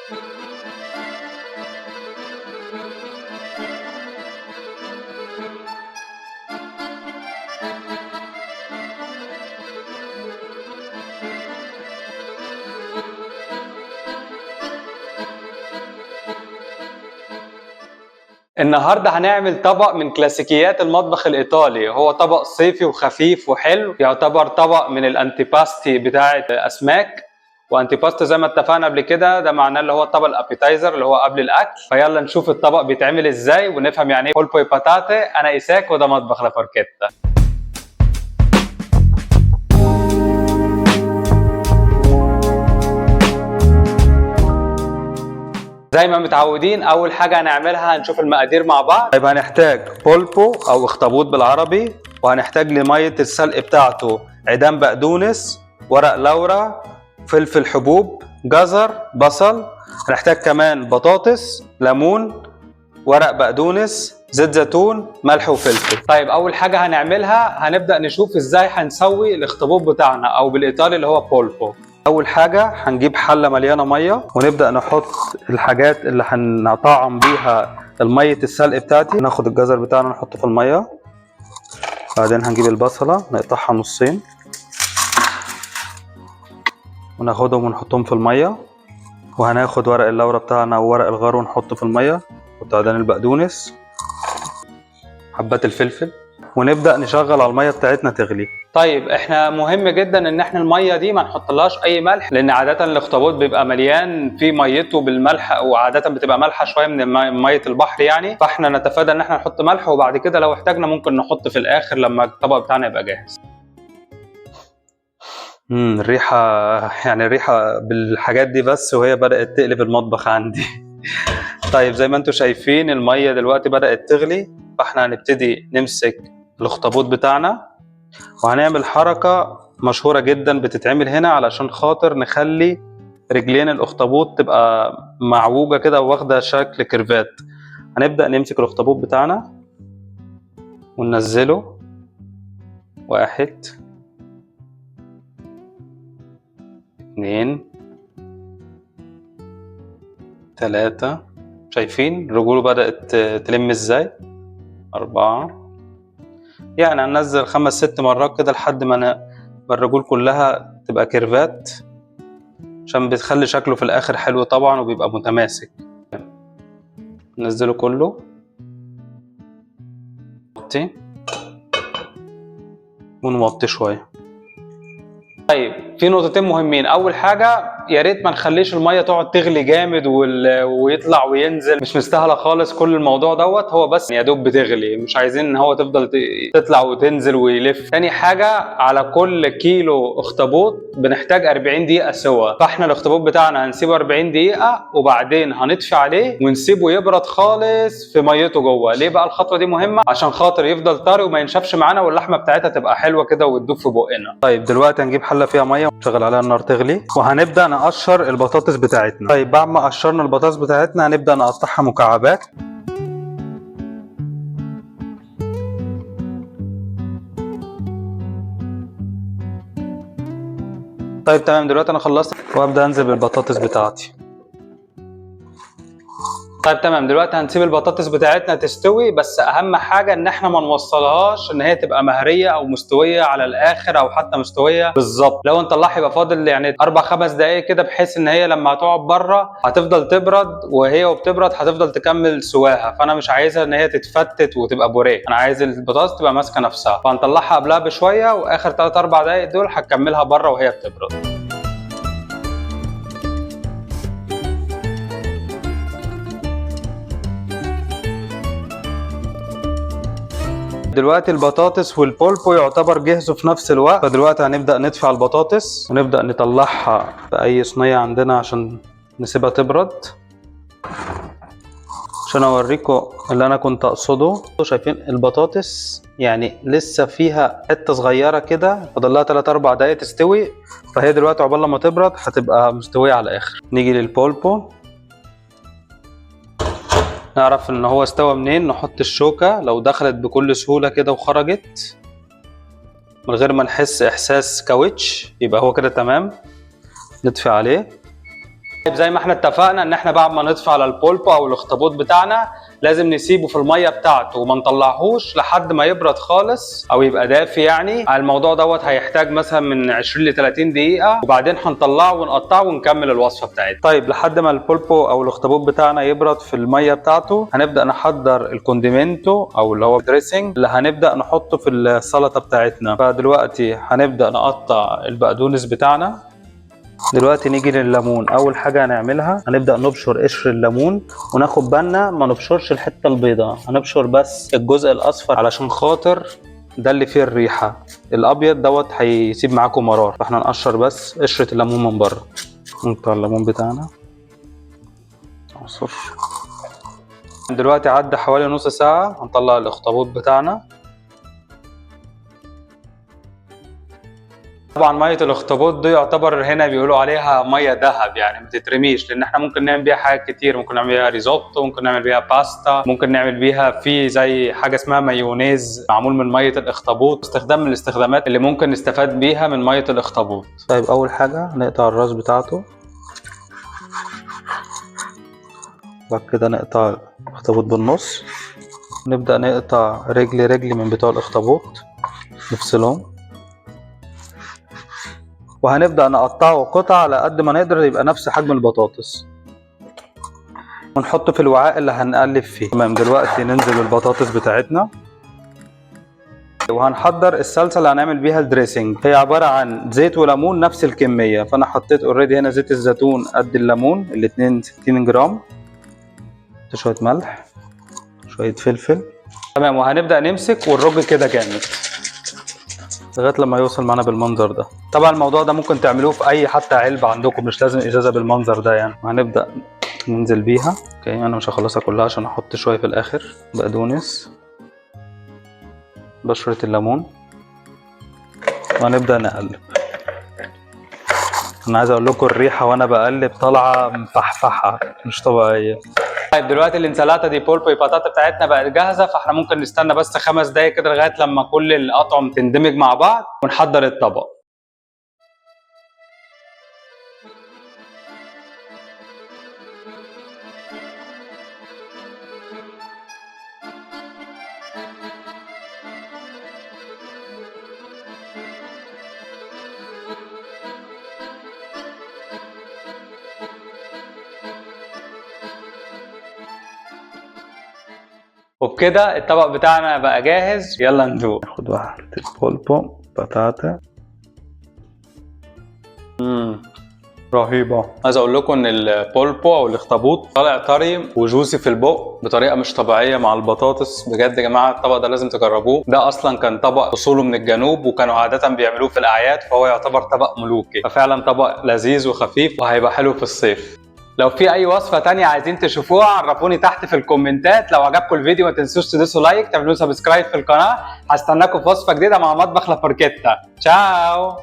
النهارده هنعمل طبق من كلاسيكيات المطبخ الإيطالي، هو طبق صيفي وخفيف وحلو، يعتبر طبق من الأنتيباستي بتاعة أسماك. وأنتيباستي زي ما اتفقنا قبل كده ده معناه اللي هو الطبق الأبيتايزر اللي هو قبل الأكل. فيلا نشوف الطبق بيتعمل إزاي ونفهم يعني إيه بولبو باتاتي. أنا إيساك وده مطبخ لا فوركيتا. زي ما متعودين اول حاجه هنعملها هنشوف المقادير مع بعض. طيب هنحتاج بولبو او اخطبوط بالعربي، وهنحتاج لميه السلق بتاعته عيدان بقدونس، ورق لورا، فلفل حبوب، جزر، بصل. هنحتاج كمان بطاطس، ليمون، ورق بقدونس، زيت زيتون، ملح وفلفل. طيب اول حاجه هنعملها هنبدا نشوف ازاي هنسوي الاخطبوط بتاعنا او بالايطالي اللي هو بولبو. اول حاجه هنجيب حله مليانه ميه ونبدا نحط الحاجات اللي هنطعم بيها الميه السلق بتاعتي. ناخد الجزر بتاعنا نحطه في الميه، بعدين هنجيب البصله نقطعها نصين وناخدهم ونحطهم في الميه، وهناخد ورق اللورا بتاعنا وورق الغار ونحطه في الميه، وبعدين البقدونس، حبات الفلفل، ونبدا نشغل على الميه بتاعتنا تغلي. طيب احنا مهم جدا ان احنا الميه دي ما نحطلهاش اي ملح، لان عاده الاخطبوط بيبقى مليان في ميته بالملح، وعاده بتبقى مالحه شويه من ميه البحر يعني، فاحنا نتفادى ان احنا نحط ملح، وبعد كده لو احتاجنا ممكن نحط في الاخر لما الطبق بتاعنا يبقى جاهز. الريحه يعني الريحه بالحاجات دي بس وهي بدات تقلب المطبخ عندي. طيب زي ما انتم شايفين الميه دلوقتي بدات تغلي، فاحنا هنبتدي نمسك الاخطبوط بتاعنا وهنعمل حركة مشهورة جدا بتتعمل هنا علشان خاطر نخلي رجلين الاخطبوط تبقى معوجة كده واخدة شكل كيرفات. هنبدأ نمسك الاخطبوط بتاعنا وننزله، 1 2 3، شايفين رجوله بدأت تلم ازاي، 4، يعني هننزل 5 6 مرات كده لحد ما الرجول كلها تبقى كيرفات، عشان بتخلي شكله في الاخر حلو طبعا وبيبقى متماسك. ننزله كله نوطي ونوطي شويه. طيب في نقطتين مهمين، اول حاجه يا ريت ما نخليش الميه تقعد تغلي جامد ويطلع وينزل، مش مستاهله خالص كل الموضوع دوت، هو بس يا دوب بتغلي، مش عايزين ان هو تفضل تطلع وتنزل ويلف. تاني حاجه على كل كيلو اخطبوط بنحتاج 40 دقيقه سوا، فاحنا الاخطبوط بتاعنا هنسيبه 40 دقيقه وبعدين هنطفي عليه ونسيبه يبرد خالص في ميته جوه. ليه بقى الخطوه دي مهمه؟ عشان خاطر يفضل طري وما ينشفش معانا واللحمه بتاعتها تبقى حلوه كده وتدوب في بقنا. طيب دلوقتي هنجيب حله فيها ميه ونشغل عليها النار تغلي، وهنبدا نقشر البطاطس بتاعتنا. طيب بعد ما قشرنا البطاطس بتاعتنا هنبدا نقطعها مكعبات. طيب تمام، دلوقتي انا خلصت وابدا انزل بالبطاطس بتاعتي. طيب تمام، دلوقتي هنسيب البطاطس بتاعتنا تستوي، بس اهم حاجه ان احنا ما نوصلهاش ان هي تبقى مهريه او مستويه على الاخر او حتى مستويه بالظبط. لو نطلعها يبقى فاضل يعني 4 5 دقائق كده، بحيث ان هي لما هتقعد بره هتفضل تبرد، وهي وبتبرد هتفضل تكمل سواها، فانا مش عايزها ان هي تتفتت وتبقى بوريه، انا عايز البطاطس تبقى ماسكه نفسها، فهنطلعها قبلها بشويه، واخر 3 4 دقائق دول هتكملها بره وهي بتبرد. دلوقتي البطاطس والبولبو يعتبر جهزوا في نفس الوقت، فدلوقتي هنبدأ نطفي على البطاطس ونبدأ نطلعها في أي صينية عندنا عشان نسيبها تبرد، عشان أوريكم اللي أنا كنت أقصده. شايفين البطاطس يعني لسه فيها حتة صغيرة كده، فاضلها 3 4 دقايق تستوي، فهي دلوقتي عقبال لما تبرد هتبقى مستوية على الآخر. نيجي للبولبو نعرف ان هو استوى منين، نحط الشوكة لو دخلت بكل سهولة كده وخرجت من غير ما نحس احساس كاوتش يبقى هو كده تمام. نطفي عليه زي ما احنا اتفقنا ان احنا بعد ما نطفي على البولبو او الاخطبوط بتاعنا لازم نسيبه في الميه بتاعته وما نطلعهوش لحد ما يبرد خالص او يبقى دافي. يعني الموضوع دوت هيحتاج مثلا من 20 ل 30 دقيقه، وبعدين هنطلعه ونقطعه ونكمل الوصفه بتاعتنا. طيب لحد ما البولبو او الاخطبوط بتاعنا يبرد في الميه بتاعته هنبدا نحضر الكونديمنتو او اللي هو دريسنج اللي هنبدا نحطه في السلطه بتاعتنا. فدلوقتي هنبدا نقطع البقدونس بتاعنا. دلوقتي نيجي لليمون. اول حاجه هنعملها هنبدا نبشر قشر الليمون، وناخد بالنا ما نبشرش الحته البيضاء، هنبشر بس الجزء الاصفر علشان خاطر ده اللي فيه الريحه. الابيض دوت هيسيب معاكم مرار، فاحنا نقشر بس قشره الليمون من بره. نقطع الليمون بتاعنا عصر. دلوقتي عدى حوالي نص ساعه، هنطلع الاخطبوط بتاعنا. طبعا ميه الاخطبوط دي يعتبر هنا بيقولوا عليها ميه ذهب، يعني ما تترميش، لان احنا ممكن نعمل بيها حاجات كتير. ممكن نعمل بيها ريزوتو، ممكن نعمل بيها باستا، ممكن نعمل بيها في زي حاجه اسمها مايونيز معمول من ميه الاخطبوط. استخدام من الاستخدامات اللي ممكن نستفاد بيها من ميه الاخطبوط. طيب اول حاجه هنقطع الراس بتاعته، بعد كده نقطع الاخطبوط بالنص، نبدا نقطع رجل من بتوع الاخطبوط نفصلهم، وهنبدأ نقطعه قطع على قد ما نقدر يبقى نفس حجم البطاطس، ونحطه في الوعاء اللي هنقلب فيه. تمام. دلوقتي ننزل بالبطاطس بتاعتنا، وهنحضر الصلصه اللي هنعمل بيها الدريسنج. هي عباره عن زيت وليمون نفس الكميه، فانا حطيت اوريدي هنا زيت الزيتون قد الليمون الاتنين 60 جرام، شويه ملح، شويه فلفل. تمام. وهنبدأ نمسك ونرج كده جامد لغايه لما يوصل معانا بالمنظر ده. طبعا الموضوع ده ممكن تعملوه في اي حتى علبه عندكم، مش لازم ازازه بالمنظر ده يعني. وهنبدا ننزل بيها. اوكي انا مش هخلصها كلها عشان احط شويه في الاخر. بقدونس، بشره الليمون، وهنبدا نقلب. انا عايز اقول لكم الريحه وانا بقلب طالعه مفحفحه مش طبيعيه. طيب دلوقتي الانسلاته دي بولبو باتاتا بتاعتنا بقت جاهزه، فاحنا ممكن نستنى بس 5 دقايق كده لغايه لما كل الاطعم تندمج مع بعض ونحضر الطبق. وبكده الطبق بتاعنا بقى جاهز، يلا ندوق. ناخد واحدة البولبو باتاتا. رهيبة. عايز اقول لكم ان البولبو او الاخطبوط طالع طري وجوسي في البق بطريقة مش طبيعية مع البطاطس. بجد يا جماعة الطبق ده لازم تجربوه. ده اصلا كان طبق اصوله من الجنوب، وكانوا عادة بيعملوه في الاعياد، فهو يعتبر طبق ملوكي، ففعلا طبق لذيذ وخفيف وهيبقى حلو في الصيف. لو في اي وصفة تانية عايزين تشوفوها عرفوني تحت في الكومنتات. لو عجبكم الفيديو ما تنسوش تدوسوا لايك، تعملوا سبسكرايب في القناة. هستناكم في وصفة جديدة مع مطبخ لافوركيتا. تشاو.